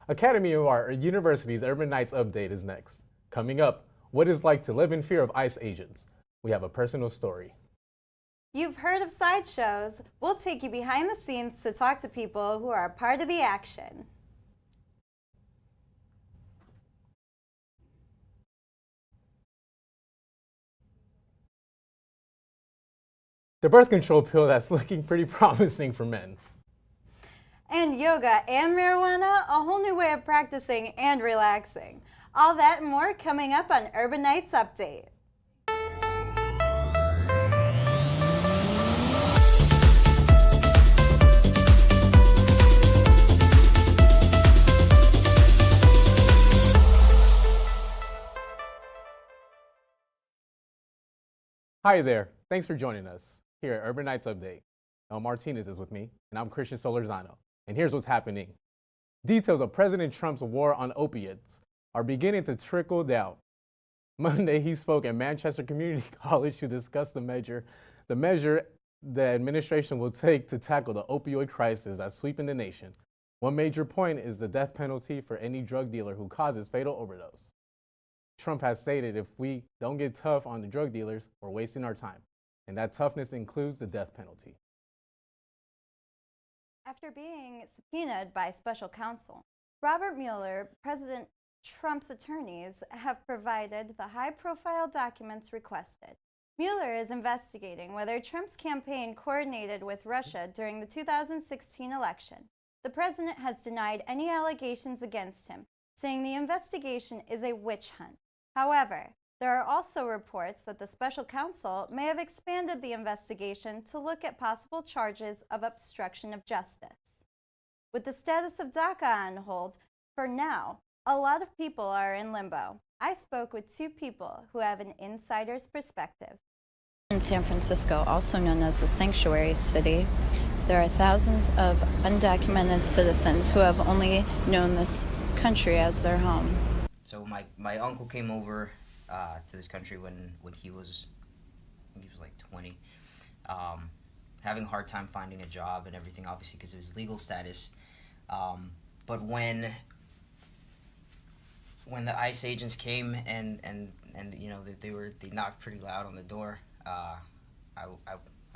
Academy of Art University's Urban Nights update is next. Coming up, what it's like to live in fear of ICE agents. We have a personal story. You've heard of sideshows. We'll take you behind the scenes to talk to people who are a part of the action. The birth control pill that's looking pretty promising for men. And yoga and marijuana, a whole new way of practicing and relaxing. All that and more coming up on Urban Nights Update. Hi there. Thanks for joining us here at Urban Nights Update. El Martinez is with me, and I'm Christian Solorzano. And here's what's happening. Details of President Trump's war on opiates are beginning to trickle down. Monday, he spoke at Manchester Community College to discuss the measure the administration will take to tackle the opioid crisis that's sweeping the nation. One major point is the death penalty for any drug dealer who causes fatal overdose. Trump has stated if we don't get tough on the drug dealers, we're wasting our time. And that toughness includes the death penalty. After being subpoenaed by special counsel, Robert Mueller, President Trump's attorneys, have provided the high-profile documents requested. Mueller is investigating whether Trump's campaign coordinated with Russia during the 2016 election. The president has denied any allegations against him, saying the investigation is a witch hunt. However, there are also reports that the special counsel may have expanded the investigation to look at possible charges of obstruction of justice. With the status of DACA on hold, for now, a lot of people are in limbo. I spoke with two people who have an insider's perspective. In San Francisco, also known as the Sanctuary City, there are thousands of undocumented citizens who have only known this country as their home. So my uncle came over to this country when he was, I think he was like 20, having a hard time finding a job and everything, obviously because of his legal status. But when the ICE agents came and you know they knocked pretty loud on the door, I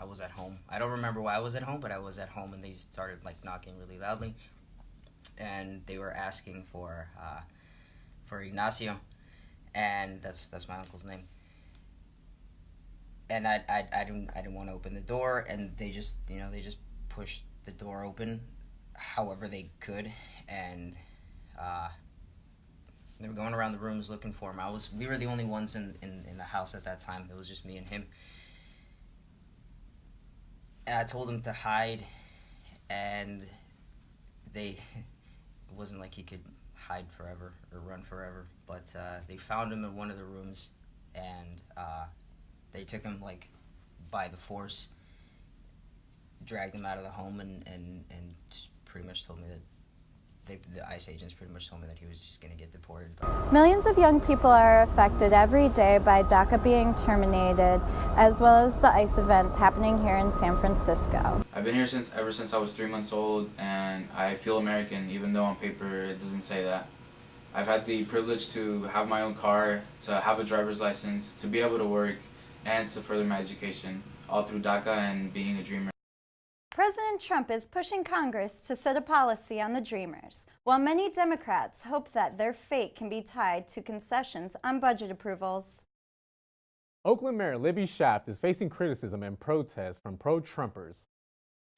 was at home. I don't remember why I was at home, but I was at home and they started like knocking really loudly, and they were asking for Ignacio, and that's my uncle's name. And I didn't want to open the door, and they just pushed the door open, however they could, and they were going around the rooms looking for him. We were the only ones in the house at that time. It was just me and him. And I told him to hide, and it wasn't like he could hide forever or run forever, but they found him in one of the rooms, and they took him like by the force, dragged him out of the home, and pretty much told me that the ICE agents pretty much told me that he was just going to get deported. Millions of young people are affected every day by DACA being terminated, as well as the ICE events happening here in San Francisco. I've been here ever since I was 3 months old, and I feel American, even though on paper it doesn't say that. I've had the privilege to have my own car, to have a driver's license, to be able to work, and to further my education, all through DACA and being a dreamer. President Trump is pushing Congress to set a policy on the Dreamers, while many Democrats hope that their fate can be tied to concessions on budget approvals. Oakland Mayor Libby Schaaf is facing criticism and protests from pro-Trumpers.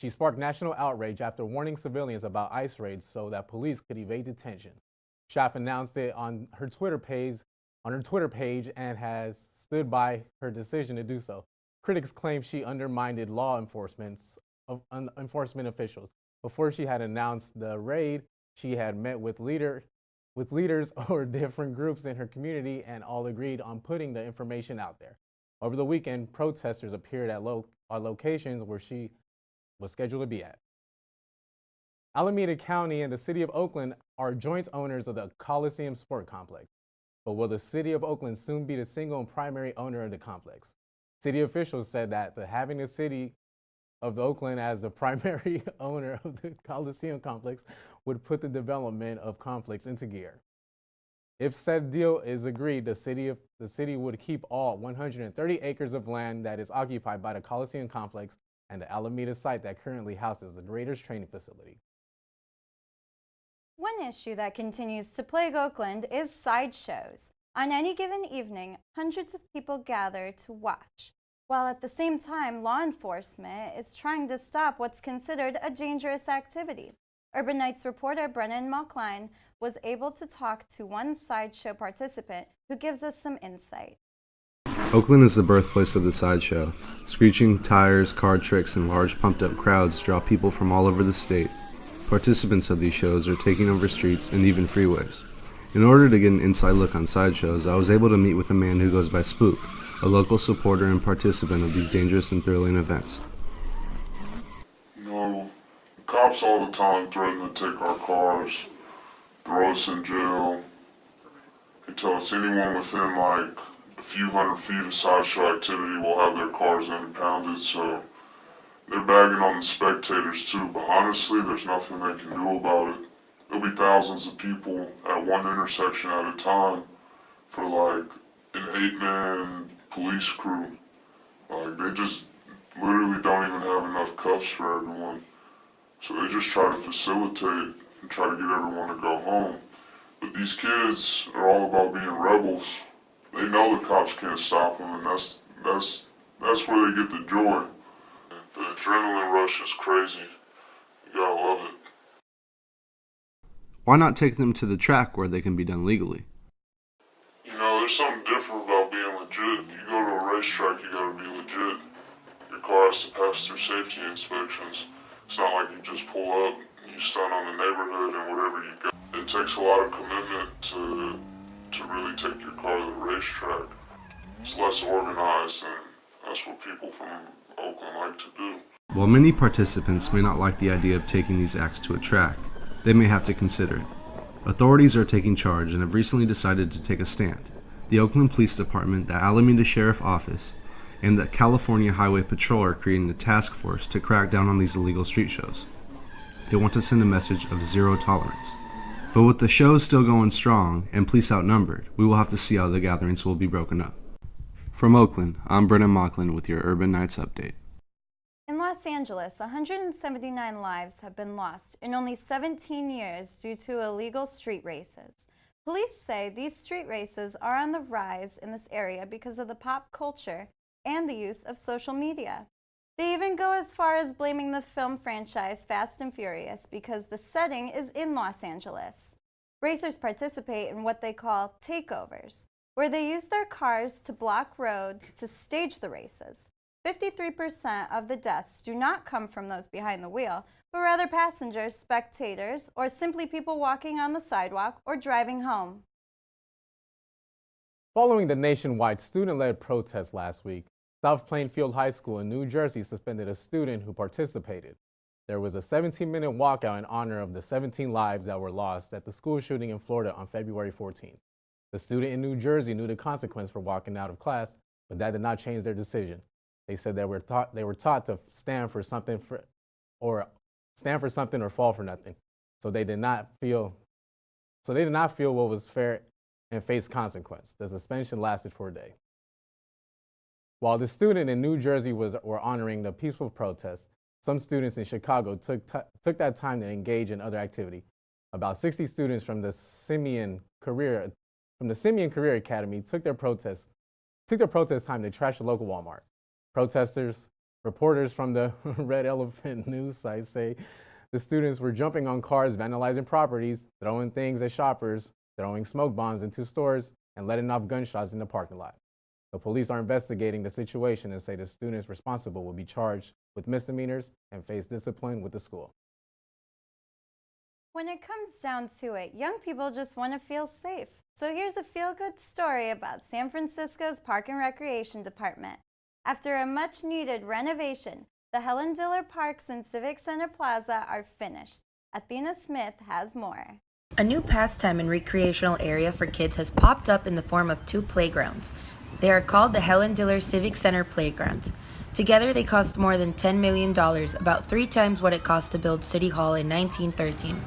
She sparked national outrage after warning civilians about ICE raids so that police could evade detention. Schaaf announced it on her Twitter page and has stood by her decision to do so. Critics claim she undermined law enforcement officials. Before she had announced the raid, she had met with leaders or different groups in her community, and all agreed on putting the information out there. Over the weekend, protesters appeared at locations where she was scheduled to be at. Alameda County and the City of Oakland are joint owners of the Coliseum Sport Complex. But will the City of Oakland soon be the single and primary owner of the complex? City officials said that having the city of Oakland as the primary owner of the Coliseum complex would put the development of complex into gear. If said deal is agreed, the city would keep all 130 acres of land that is occupied by the Coliseum complex and the Alameda site that currently houses the Raiders training facility. One issue that continues to plague Oakland is sideshows. On any given evening, hundreds of people gather to watch, while at the same time, law enforcement is trying to stop what's considered a dangerous activity. Urban Nights reporter Brennan Malkline was able to talk to one sideshow participant who gives us some insight. Oakland is the birthplace of the sideshow. Screeching tires, card tricks, and large pumped-up crowds draw people from all over the state. Participants of these shows are taking over streets and even freeways. In order to get an inside look on sideshows, I was able to meet with a man who goes by Spook, a local supporter and participant of these dangerous and thrilling events. You know, cops all the time threaten to take our cars, throw us in jail. They tell us anyone within like a few hundred feet of sideshow activity will have their cars impounded, so they're bagging on the spectators too, but honestly, there's nothing they can do about it. There'll be thousands of people at one intersection at a time for like an 8-man police crew. Like, they just literally don't even have enough cuffs for everyone. So they just try to facilitate and try to get everyone to go home. But these kids are all about being rebels. They know the cops can't stop them, and that's where they get the joy. The adrenaline rush is crazy. You gotta love it. Why not take them to the track where they can be done legally? You know, there's something different about being legit. You go to a racetrack, you gotta be legit. Your car has to pass through safety inspections. It's not like you just pull up, you stand on the neighborhood and wherever you go. It takes a lot of commitment to really take your car to the racetrack. It's less organized, and that's what people from Oakland like to do. While many participants may not like the idea of taking these acts to a track, they may have to consider it. Authorities are taking charge and have recently decided to take a stand. The Oakland Police Department, the Alameda Sheriff Office, and the California Highway Patrol are creating a task force to crack down on these illegal street shows. They want to send a message of zero tolerance. But with the shows still going strong and police outnumbered, we will have to see how the gatherings will be broken up. From Oakland, I'm Brennan Malkline with your Urban Nights Update. In Los Angeles, 179 lives have been lost in only 17 years due to illegal street races. Police say these street races are on the rise in this area because of the pop culture and the use of social media. They even go as far as blaming the film franchise Fast and Furious because the setting is in Los Angeles. Racers participate in what they call takeovers, where they use their cars to block roads to stage the races. 53% of the deaths do not come from those behind the wheel, but rather passengers, spectators, or simply people walking on the sidewalk or driving home. Following the nationwide student-led protest last week, South Plainfield High School in New Jersey suspended a student who participated. There was a 17-minute walkout in honor of the 17 lives that were lost at the school shooting in Florida on February 14th. The student in New Jersey knew the consequence for walking out of class, but that did not change their decision. They said they were taught to stand for something or fall for nothing. So they did not feel what was fair and faced consequence. The suspension lasted for a day. While the student in New Jersey were honoring the peaceful protest, some students in Chicago took that time to engage in other activity. About 60 students from the Simeon Career Academy took their protest time to trash the local Walmart. Reporters from the Red Elephant news site say the students were jumping on cars, vandalizing properties, throwing things at shoppers, throwing smoke bombs into stores, and letting off gunshots in the parking lot. The police are investigating the situation and say the students responsible will be charged with misdemeanors and face discipline with the school. When it comes down to it, young people just want to feel safe. So here's a feel-good story about San Francisco's Park and Recreation Department. After a much-needed renovation, the Helen Diller Parks and Civic Center Plaza are finished. Athena Smith has more. A new pastime and recreational area for kids has popped up in the form of 2 playgrounds. They are called the Helen Diller Civic Center Playgrounds. Together, they cost more than $10 million, about 3 times what it cost to build City Hall in 1913.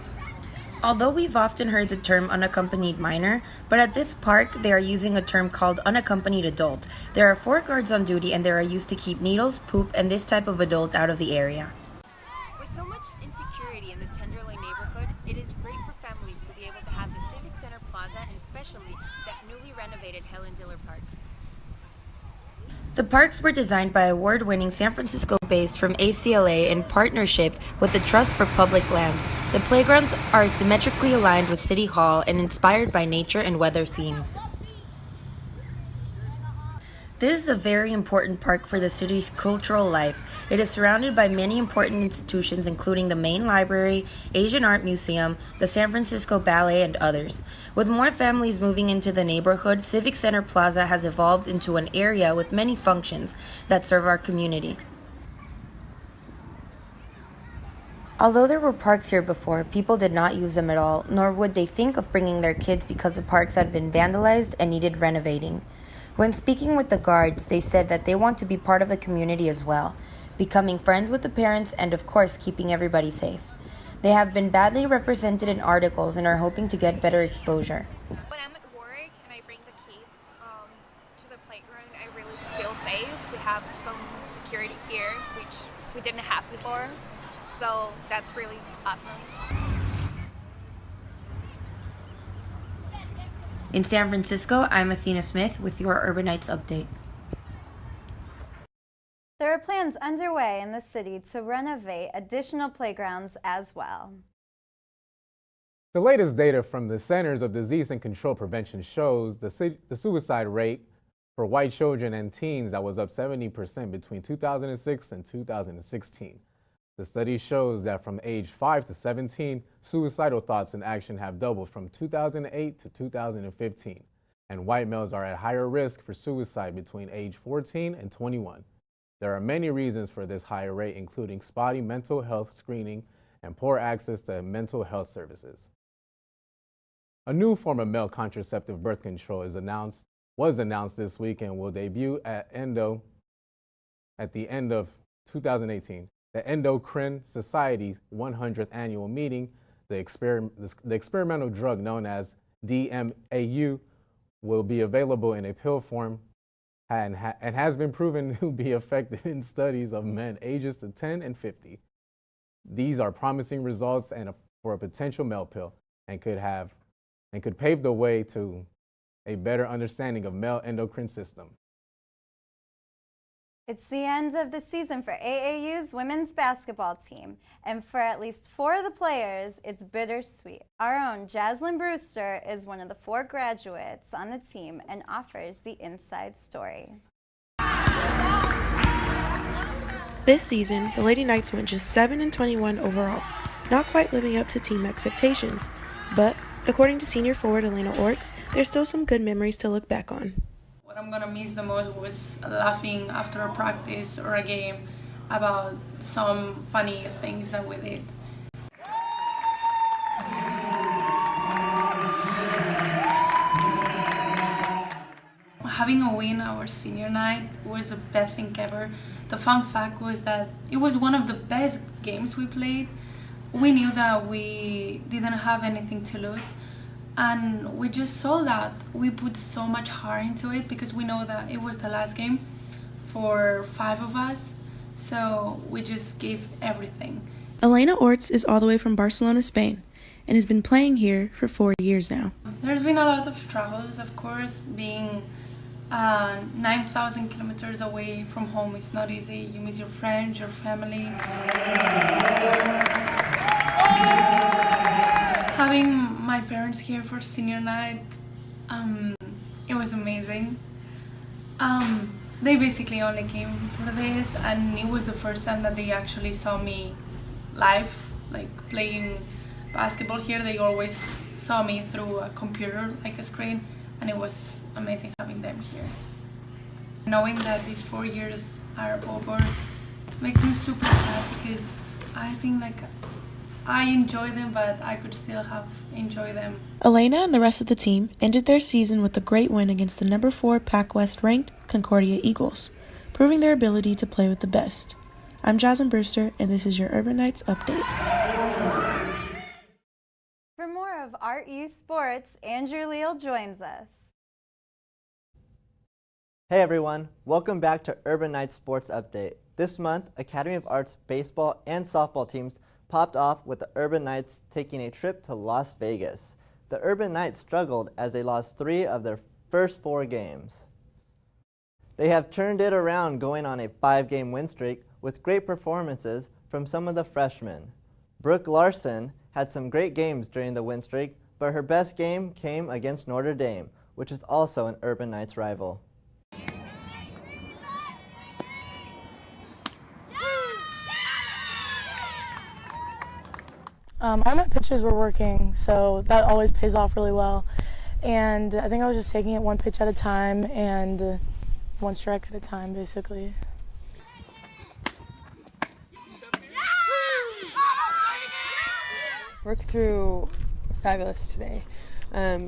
Although we've often heard the term unaccompanied minor, but at this park they are using a term called unaccompanied adult. There are 4 guards on duty and they are used to keep needles, poop, and this type of adult out of the area. With so much insecurity in the Tenderloin neighborhood, it is great for families to be able to have the Civic Center Plaza and especially that newly renovated Helen Diller Parks. The parks were designed by award-winning San Francisco-based from ACLA in partnership with the Trust for Public Land. The playgrounds are symmetrically aligned with City Hall and inspired by nature and weather themes. This is a very important park for the city's cultural life. It is surrounded by many important institutions including the main library, Asian Art Museum, the San Francisco Ballet, and others. With more families moving into the neighborhood, Civic Center Plaza has evolved into an area with many functions that serve our community. Although there were parks here before, people did not use them at all, nor would they think of bringing their kids because the parks had been vandalized and needed renovating. When speaking with the guards, they said that they want to be part of the community as well, becoming friends with the parents and of course keeping everybody safe. They have been badly represented in articles and are hoping to get better exposure. When I'm at work and I bring the kids to the playground, I really feel safe. We have some security here, which we didn't have before, so that's really awesome. In San Francisco, I'm Athena Smith with your Urbanites Update. There are plans underway in the city to renovate additional playgrounds as well. The latest data from the Centers of Disease and Control Prevention shows the suicide rate for white children and teens that was up 70% between 2006 and 2016. The study shows that from age 5 to 17, suicidal thoughts and action have doubled from 2008 to 2015, and white males are at higher risk for suicide between age 14 and 21. There are many reasons for this higher rate, including spotty mental health screening and poor access to mental health services. A new form of male contraceptive birth control was announced this week and will debut at the end of 2018. The Endocrine Society's 100th annual meeting, the experimental drug known as DMAU will be available in a pill form and has been proven to be effective in studies of men ages to 10 and 50. These are promising results for a potential male pill and could pave the way to a better understanding of male endocrine system. It's the end of the season for AAU's women's basketball team, and for at least 4 of the players, it's bittersweet. Our own Jaslyn Brewster is one of the 4 graduates on the team and offers the inside story. This season, the Lady Knights went just 7-21 overall, not quite living up to team expectations, but according to senior forward Elena Orts, there's still some good memories to look back on. What I'm gonna miss the most was laughing after a practice or a game about some funny things that we did. Having a win our senior night was the best thing ever. The fun fact was that it was one of the best games we played. We knew that we didn't have anything to lose. And we just saw that we put so much heart into it because we know that it was the last game for 5 of us. So we just gave everything. Elena Orts is all the way from Barcelona, Spain, and has been playing here for 4 years now. There's been a lot of struggles, of course. Being 9,000 kilometers away from home is not easy. You miss your friends, your family. Having my parents here for senior night, it was amazing. They basically only came for this, and it was the first time that they actually saw me live, like playing basketball here. They always saw me through a computer, like a screen, and it was amazing having them here. Knowing that these 4 years are over makes me super sad because I think like I enjoy them, but I could still enjoy them. Elena and the rest of the team ended their season with a great win against the number 4 Pac West ranked Concordia Eagles. proving their ability to play with the best. I'm Jasmine Brewster, and this is your Urban Knights Update. For more of Art U Sports, Andrew Leal joins us. Hey everyone, welcome back to Urban Knights Sports Update. This month, Academy of Arts baseball and softball teams popped off with the Urban Knights taking a trip to Las Vegas. The Urban Knights struggled as they lost 3 of their first 4 games. They have turned it around, going on a 5-game win streak with great performances from some of the freshmen. Brooke Larson had some great games during the win streak, but her best game came against Notre Dame, which is also an Urban Knights rival. All my pitches were working, so that always pays off really well. And I think I was just taking it one pitch at a time and one strike at a time, basically. Brooke threw fabulous today.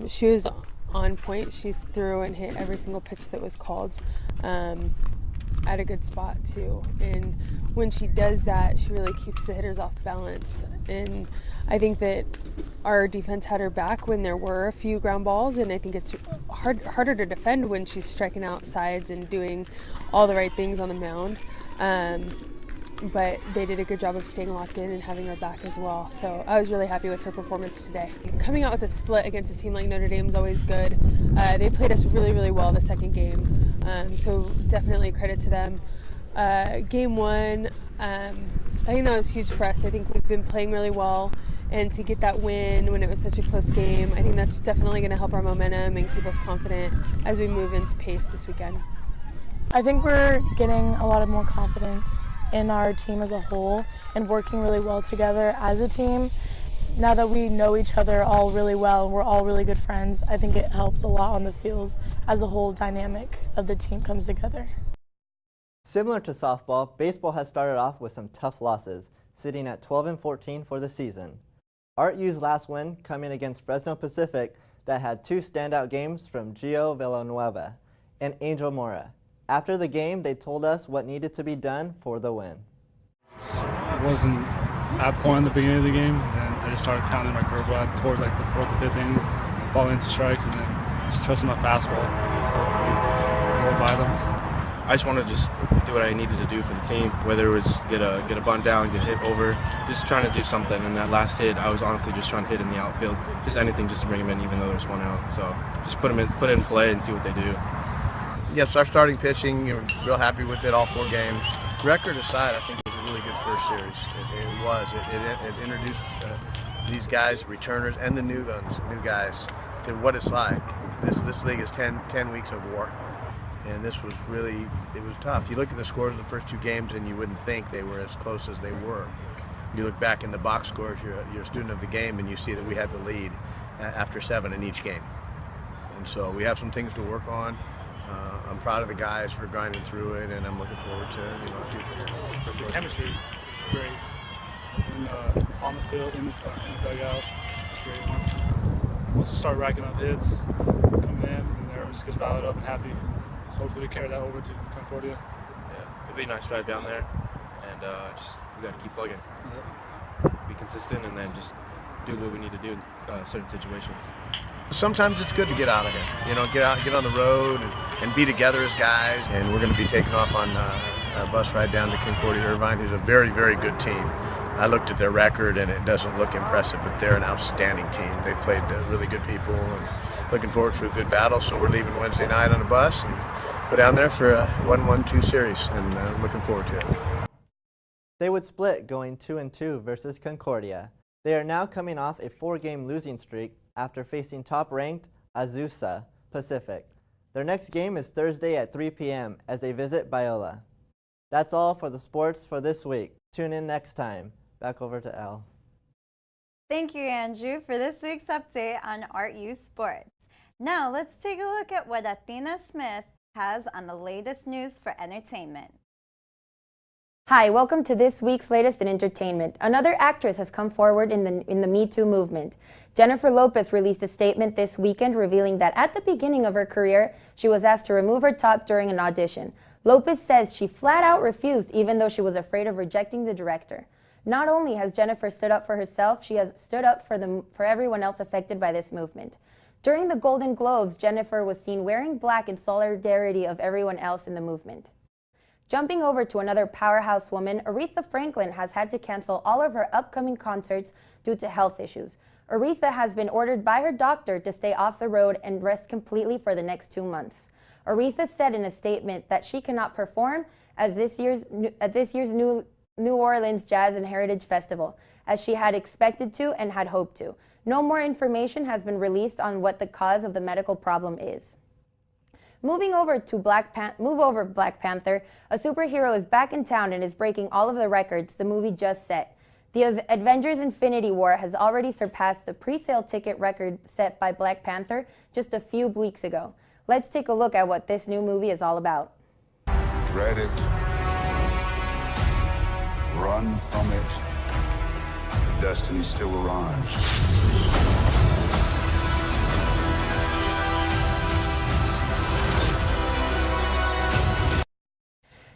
She was on point. She threw and hit every single pitch that was called at a good spot too. And when she does that, she really keeps the hitters off balance. And I think that our defense had her back when there were a few ground balls, and I think it's harder to defend when she's striking out sides and doing all the right things on the mound. But they did a good job of staying locked in and having her back as well. So I was really happy with her performance today. Coming out with a split against a team like Notre Dame is always good. They played us really, really well the second game. So definitely credit to them. Game 1, I think that was huge for us. I think we've been playing really well, and to get that win when it was such a close game, I think that's definitely going to help our momentum and keep us confident as we move into pace this weekend. I think we're getting a lot of more confidence in our team as a whole and working really well together as a team. Now that we know each other all really well and we're all really good friends, I think it helps a lot on the field as the whole dynamic of the team comes together. Similar to softball, baseball has started off with some tough losses, sitting at 12-14 for the season. Art U's last win coming against Fresno Pacific that had 2 standout games from Gio Villanueva and Angel Mora. After the game, they told us what needed to be done for the win. It wasn't at point in the beginning of the game, and then I just started pounding my curveball towards like the 4th or 5th inning, falling into strikes, and then just trusting my fastball. So hopefully, we'll buy them. I just wanted to just do what I needed to do for the team, whether it was get a bunt down, get hit over, just trying to do something. And that last hit, I was honestly just trying to hit in the outfield, just anything just to bring him in, even though there's 1 out. So just put it in play and see what they do. Yes, our starting pitching, real happy with it all 4 games. Record aside, I think it was a really good first series. It introduced these guys, returners, and the new guys, to what it's like. This league is 10 weeks of war, and this was really, it was tough. You look at the scores of the first 2 games, and you wouldn't think they were as close as they were. You look back in the box scores, you're a student of the game, and you see that we had the lead after 7 in each game. And so we have some things to work on. I'm proud of the guys for grinding through it, and I'm looking forward to the future. The chemistry is great. And, on the field, in the dugout, it's great. Once we start racking up hits, coming in, and everyone just gets riled up and happy. So hopefully we carry that over to Concordia. Yeah, it'd be a nice drive down there, and we got to keep plugging. Be consistent, and then just do what we need to do in certain situations. Sometimes it's good to get out of here, get on the road and be together as guys. And we're going to be taking off on a bus ride down to Concordia Irvine, who's a very, very good team. I looked at their record and it doesn't look impressive, but they're an outstanding team. They've played really good people, and looking forward to a good battle. So we're leaving Wednesday night on a bus and go down there for a 1-1-2 series, and looking forward to it. They would split, going 2-2 versus Concordia. They are now coming off a 4-game losing streak after facing top-ranked Azusa Pacific. Their next game is Thursday at 3 p.m. as they visit Biola. That's all for the sports for this week. Tune in next time. Back over to Elle. Thank you, Andrew, for this week's update on Art U Sports. Now let's take a look at what Athena Smith has on the latest news for entertainment. Hi, welcome to this week's latest in entertainment. Another actress has come forward in the Me Too movement. Jennifer Lopez released a statement this weekend revealing that at the beginning of her career, she was asked to remove her top during an audition. Lopez says she flat out refused even though she was afraid of rejecting the director. Not only has Jennifer stood up for herself, she has stood up for everyone else affected by this movement. During the Golden Globes, Jennifer was seen wearing black in solidarity of everyone else in the movement. Jumping over to another powerhouse woman, Aretha Franklin has had to cancel all of her upcoming concerts due to health issues. Aretha has been ordered by her doctor to stay off the road and rest completely for the next 2 months. Aretha said in a statement that she cannot perform at this year's New Orleans Jazz and Heritage Festival, as she had expected to and had hoped to. No more information has been released on what the cause of the medical problem is. Move over Black Panther, a superhero is back in town and is breaking all of the records the movie just set. The Avengers Infinity War has already surpassed the pre-sale ticket record set by Black Panther just a few weeks ago. Let's take a look at what this new movie is all about. Dread it. Run from it. Destiny still arrives.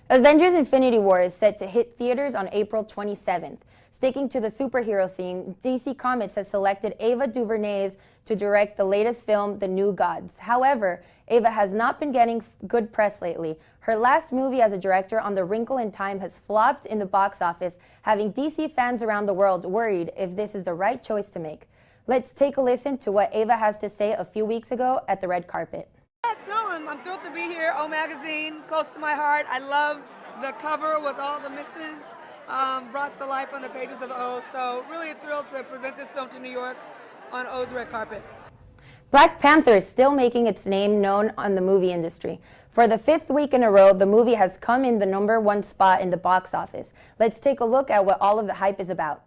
Avengers Infinity War is set to hit theaters on April 27th. Sticking to the superhero theme, DC Comics has selected Ava DuVernay to direct the latest film, The New Gods. However, Ava has not been getting good press lately. Her last movie as a director, On the Wrinkle in Time, has flopped in the box office, having DC fans around the world worried if this is the right choice to make. Let's take a listen to what Ava has to say a few weeks ago at the red carpet. Yes, no, I'm thrilled to be here. O Magazine, close to my heart. I love the cover with all the mixes brought to life on the pages of O. So really thrilled to present this film to New York on O's red carpet. Black Panther is still making its name known on the movie industry. For the 5th week in a row, the movie has come in the #1 spot in the box office. Let's take a look at what all of the hype is about.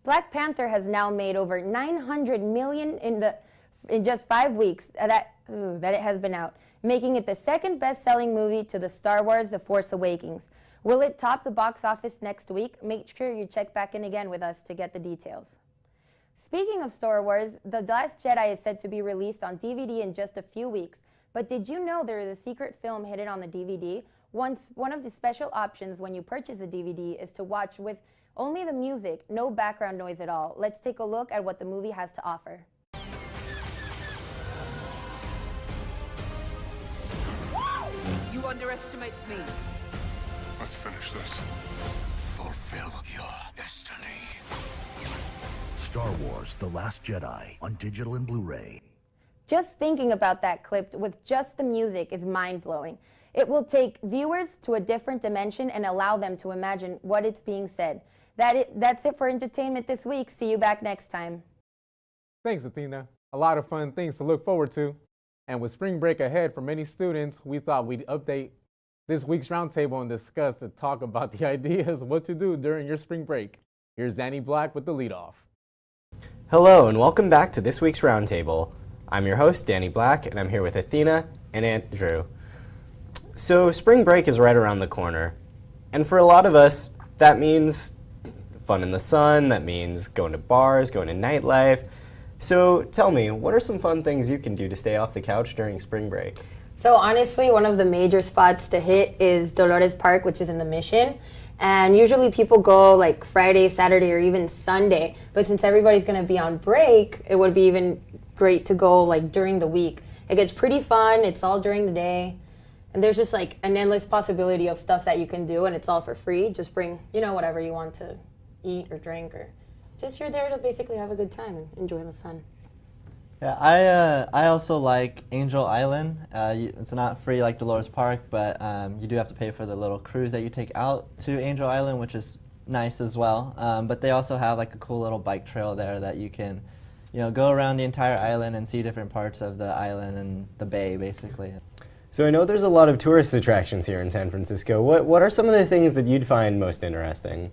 Black Panther has now made over $900 million in just 5 weeks that it has been out, making it the second best-selling movie to the Star Wars The Force Awakens. Will it top the box office next week? Make sure you check back in again with us to get the details. Speaking of Star Wars, The Last Jedi is said to be released on DVD in just a few weeks. But did you know there is a secret film hidden on the DVD? One of the special options when you purchase a DVD is to watch with only the music, no background noise at all. Let's take a look at what the movie has to offer. You underestimate me. Let's finish this. Fulfill your destiny. Star Wars The Last Jedi on digital and Blu-ray. Just thinking about that clip with just the music is mind-blowing. It will take viewers to a different dimension and allow them to imagine what it's being said. That's it for entertainment this week. See you back next time. Thanks, Athena. A lot of fun things to look forward to. And with spring break ahead for many students, we thought we'd update this week's roundtable and discuss to talk about the ideas what to do during your spring break. Here's Danny Black with the leadoff. Hello and welcome back to this week's roundtable. I'm your host, Danny Black, and I'm here with Athena and Andrew. So spring break is right around the corner. And for a lot of us, that means fun in the sun, that means going to bars, going to nightlife. So tell me, what are some fun things you can do to stay off the couch during spring break? So honestly, one of the major spots to hit is Dolores Park, which is in the Mission. And usually people go like Friday, Saturday, or even Sunday. But since everybody's going to be on break, it would be even great to go like during the week. It gets pretty fun. It's all during the day. And there's just like an endless possibility of stuff that you can do, and it's all for free. Just bring, whatever you want to eat or drink, or just you're there to basically have a good time and enjoy the sun. Yeah, I also like Angel Island. It's not free like Dolores Park, but you do have to pay for the little cruise that you take out to Angel Island, which is nice as well. But they also have like a cool little bike trail there that you can, go around the entire island and see different parts of the island and the bay, basically. So I know there's a lot of tourist attractions here in San Francisco. What are some of the things that you'd find most interesting?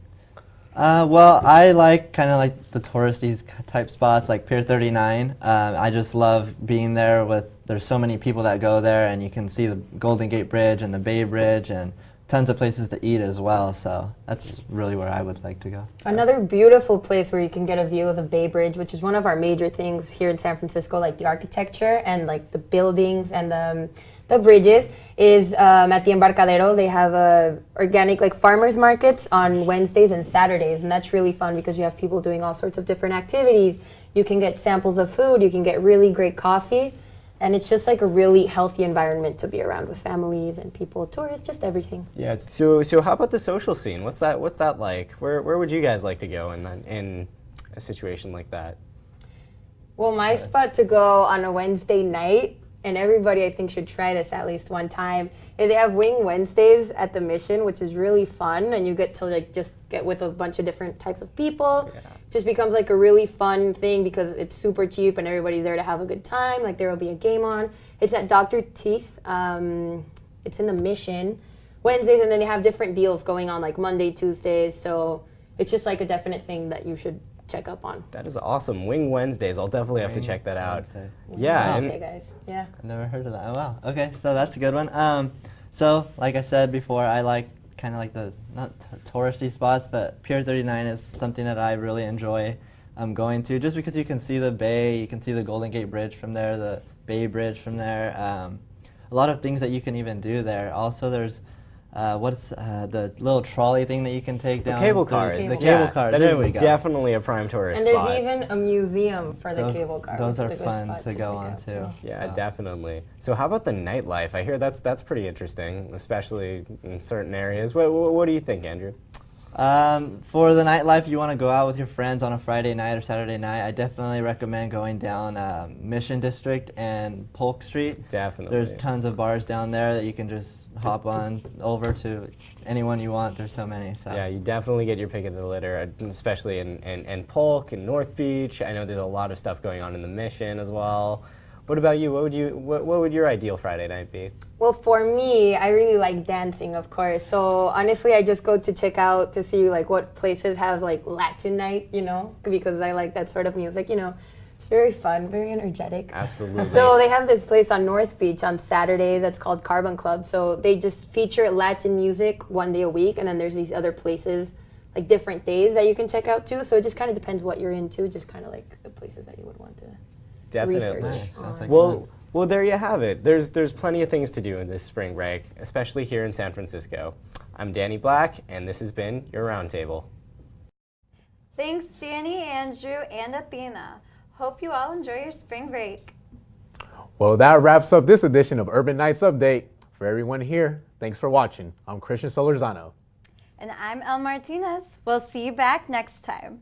Well, I like kind of like the touristy type spots like Pier 39. I just love being there there's so many people that go there, and you can see the Golden Gate Bridge and the Bay Bridge and tons of places to eat as well. So that's really where I would like to go. Another beautiful place where you can get a view of the Bay Bridge, which is one of our major things here in San Francisco, like the architecture and like the buildings and the bridges, is at the Embarcadero. They have organic like farmers markets on Wednesdays and Saturdays, and that's really fun because you have people doing all sorts of different activities. You can get samples of food, you can get really great coffee, and it's just like a really healthy environment to be around with families and people, tourists, just everything. Yeah. So how about the social scene? What's that like? Where would you guys like to go in a situation like that? Well, my spot to go on a Wednesday night, and everybody I think should try this at least one time, is they have Wing Wednesdays at the Mission, which is really fun, and you get to like just get with a bunch of different types of people. Yeah. Just becomes like a really fun thing because it's super cheap and everybody's there to have a good time. Like there will be a game on. It's at Dr. Teeth. It's in the Mission Wednesdays, and then they have different deals going on like Monday, Tuesdays. So it's just like a definite thing that you should check up on. That is awesome. Wing Wednesdays. I'll definitely have to check that out. Wednesday. Yeah. Wednesday, guys. Yeah. I've never heard of that. Oh, wow. Okay, so that's a good one. So like I said before, I like kind of like the not touristy spots, but Pier 39 is something that I really enjoy going to, just because you can see the bay, you can see the Golden Gate Bridge from there, the Bay Bridge from there. A lot of things that you can even do there. Also, there's the little trolley thing that you can take down. The cable cars. The cable cars. That There we is go. definitely a prime tourist And spot. there's even a museum for the cable cars. Those are which is a good fun spot to go check on out, too. Yeah, So. definitely. So how about the nightlife? I hear that's pretty interesting, especially in certain areas. What do you think, Andrew? For the nightlife, you want to go out with your friends on a Friday night or Saturday night, I definitely recommend going down Mission District and Polk Street. Definitely. There's tons of bars down there that you can just hop on over to anyone you want. There's so many. So. Yeah, you definitely get your pick of the litter, especially in Polk and North Beach. I know there's a lot of stuff going on in the Mission as well. What about you? What would your ideal Friday night be? Well, for me, I really like dancing, of course. So honestly, I just go to check out to see like what places have like Latin night, you know, because I like that sort of music, you know. It's very fun, very energetic. Absolutely. So they have this place on North Beach on Saturdays that's called Carbon Club. So they just feature Latin music one day a week, and then there's these other places, like different days that you can check out too. So it just kind of depends what you're into, just kind of like the places that you would want to Definitely. research. Sounds like Well, there you have it. There's plenty of things to do in this spring break, especially here in San Francisco. I'm Danny Black, and this has been your Roundtable. Thanks, Danny, Andrew, and Athena. Hope you all enjoy your spring break. Well, that wraps up this edition of Urban Nights Update. For everyone here, thanks for watching. I'm Christian Solorzano. And I'm El Martinez. We'll see you back next time.